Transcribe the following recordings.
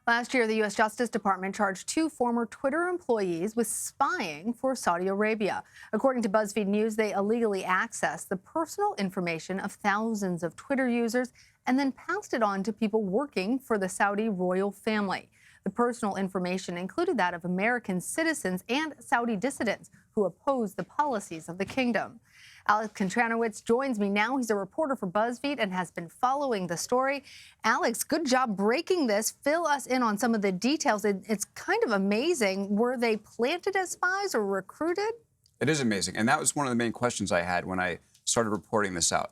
Last year, the U.S. Justice Department charged two former Twitter employees with spying for Saudi Arabia. According to BuzzFeed News, they illegally accessed the personal information of thousands of Twitter users and then passed it on to people working for the Saudi royal family. The personal information included that of American citizens and Saudi dissidents who oppose the policies of the kingdom. Alex Kontranowicz joins me now. He's a reporter for BuzzFeed and has been following the story. Alex, good job breaking this. Fill us in on some of the details. It's kind of amazing. Were they planted as spies or recruited? It is amazing. And that was one of the main questions I had when I started reporting this out.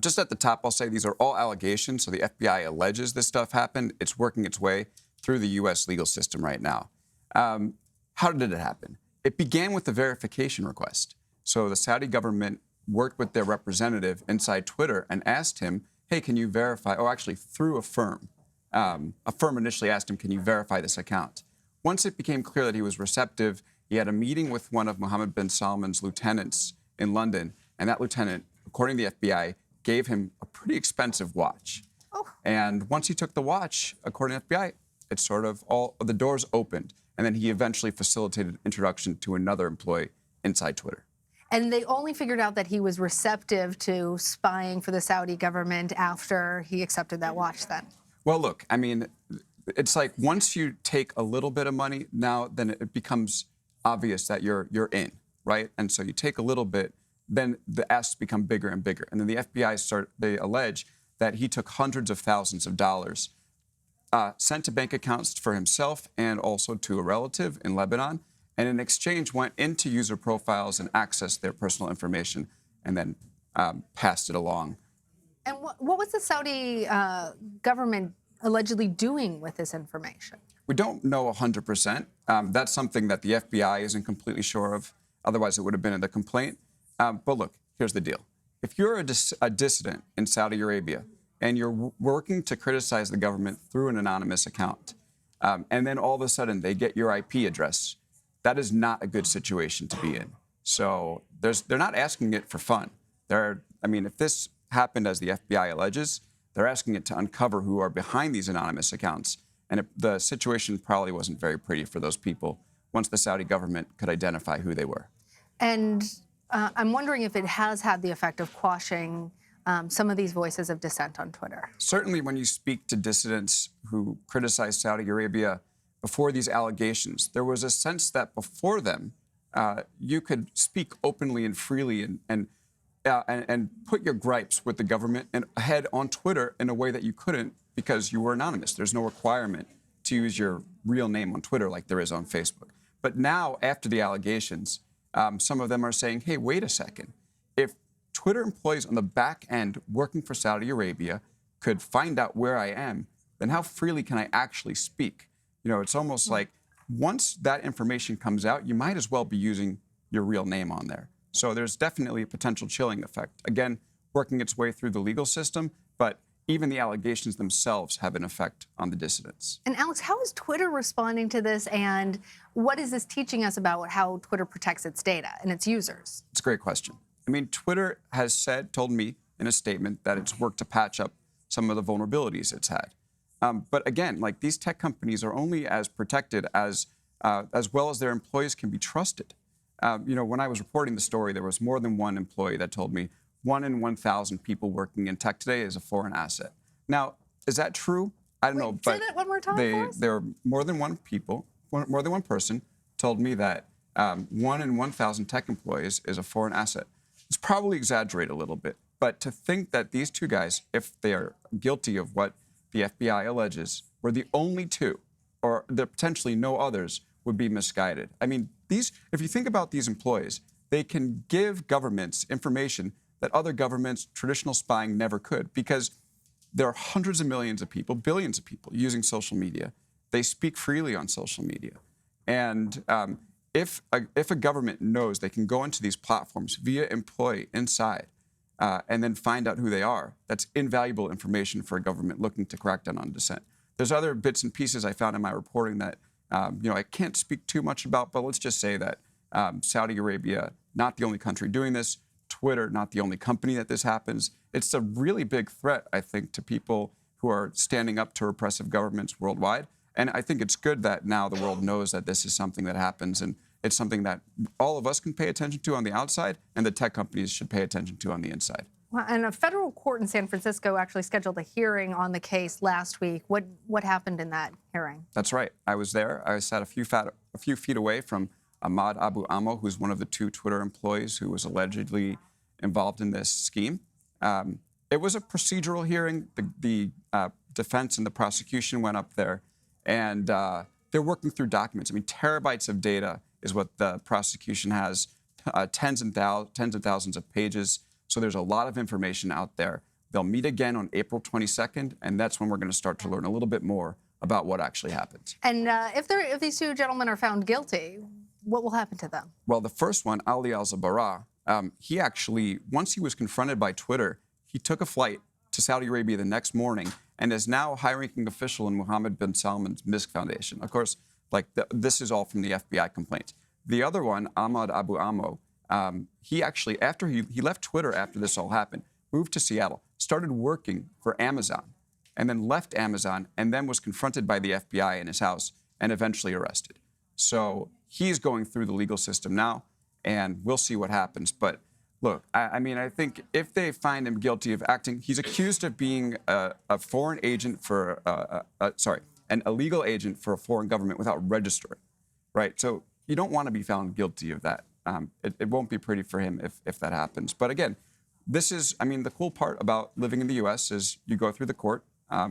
Just at the top, I'll say these are all allegations. So the FBI alleges this stuff happened. It's working its way through the U.S. legal system right now. How did it happen? It began with a verification request. So the Saudi government worked with their representative inside Twitter and asked him, hey, can you verify, or actually through a firm. A firm initially asked him, can you verify this account? Once it became clear that he was receptive, he had a meeting with one of Mohammed bin Salman's lieutenants in London, and that lieutenant, according to the FBI, gave him a pretty expensive watch. Oh. And once he took the watch, according to the FBI, it sort of all the doors opened, and then he eventually facilitated introduction to another employee inside Twitter. And they only figured out that he was receptive to spying for the Saudi government after he accepted that watch then? Well, look, I mean, it's like once you take a little bit of money, now then it becomes obvious that you're in, right? And so you take a little bit, then the asks become bigger and bigger. And then the FBI they allege that he took hundreds of thousands of dollars sent to bank accounts for himself and also to a relative in Lebanon, and in exchange went into user profiles and accessed their personal information and then passed it along. And what was the Saudi government allegedly doing with this information? We don't know 100%. That's something that the FBI isn't completely sure of. Otherwise, it would have been in the complaint. But look, here's the deal. If you're a dissident in Saudi Arabia and you're working to criticize the government through an anonymous account, and then all of a sudden they get your IP address, that is not a good situation to be in. So they're not asking it for fun. If this happened as the FBI alleges, they're asking it to uncover who are behind these anonymous accounts. And the situation probably wasn't very pretty for those people once the Saudi government could identify who they were. And I'm wondering if it has had the effect of quashing some of these voices of dissent on Twitter. Certainly when you speak to dissidents who criticize Saudi Arabia before these allegations, there was a sense that before them, you could speak openly and freely and put your gripes with the government and ahead on Twitter in a way that you couldn't because you were anonymous. There's no requirement to use your real name on Twitter like there is on Facebook. But now, after the allegations, some of them are saying, hey, wait a second. If Twitter employees on the back end working for Saudi Arabia could find out where I am, then how freely can I actually speak? You know, it's almost like once that information comes out, you might as well be using your real name on there. So there's definitely a potential chilling effect. Again, working its way through the legal system, but even the allegations themselves have an effect on the dissidents. And Alex, how is Twitter responding to this, and what is this teaching us about how Twitter protects its data and its users? It's a great question. I mean, Twitter has told me in a statement that it's worked to patch up some of the vulnerabilities it's had. But again, like these tech companies are only as protected as well as their employees can be trusted. When I was reporting the story, there was more than one employee that told me 1 in 1,000 people working in tech today is a foreign asset. Now, is that true? I don't know, but say that one more time there were more than one person told me that 1 in 1,000 tech employees is a foreign asset. It's probably exaggerated a little bit, but to think that these two guys, if they are guilty of what the FBI alleges, were the only two, or there potentially no others, would be misguided. I mean, if you think about these employees, they can give governments information that other governments, traditional spying, never could, because there are hundreds of millions of people, billions of people using social media. They speak freely on social media. And if a government knows they can go into these platforms via employee inside and then find out who they are, that's invaluable information for a government looking to crack down on dissent. There's other bits and pieces I found in my reporting that I can't speak too much about, but let's just say that Saudi Arabia, not the only country doing this, Twitter, not the only company that this happens. It's a really big threat, I think, to people who are standing up to repressive governments worldwide. And I think it's good that now the world knows that this is something that happens, and it's something that all of us can pay attention to on the outside, and the tech companies should pay attention to on the inside. Well, and a federal court in San Francisco actually scheduled a hearing on the case last week. What happened in that hearing? That's right. I was there. I sat a few feet away from Ahmad Abu Amo, who's one of the 2 Twitter employees who was allegedly involved in this scheme. It was a procedural hearing. The defense and the prosecution went up there, and they're working through documents. I mean, terabytes of data is what the prosecution has, tens of thousands of pages. So there's a lot of information out there. They'll meet again on April 22nd, and that's when we're going to start to learn a little bit more about what actually happened. And if these 2 gentlemen are found guilty, what will happen to them? Well, the first one, Ali Al-Zabara, he actually, once he was confronted by Twitter, he took a flight to Saudi Arabia the next morning and is now a high-ranking official in Mohammed bin Salman's MISC Foundation. Of course, this is all from the FBI complaints. The other one, Ahmad Abu Amo, he actually, after he left Twitter after this all happened, moved to Seattle, started working for Amazon, and then left Amazon, and then was confronted by the FBI in his house and eventually arrested. So he's going through the legal system now, and we'll see what happens. But look, I mean, I think if they find him guilty of acting, he's accused of being a foreign agent for, an illegal agent for a foreign government without registering, right? So you don't want to be found guilty of that. It won't be pretty for him if that happens. But again, this is, I mean, the cool part about living in the U.S. is you go through the court,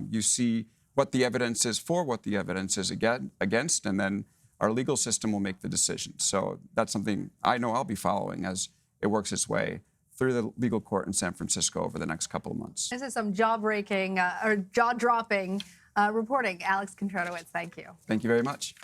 you see what the evidence is for, what the evidence is against, and then our legal system will make the decision. So that's something I know I'll be following as it works its way through the legal court in San Francisco over the next couple of months. This is some jaw-breaking or jaw-dropping reporting. Alex Contreras, thank you. Thank you very much.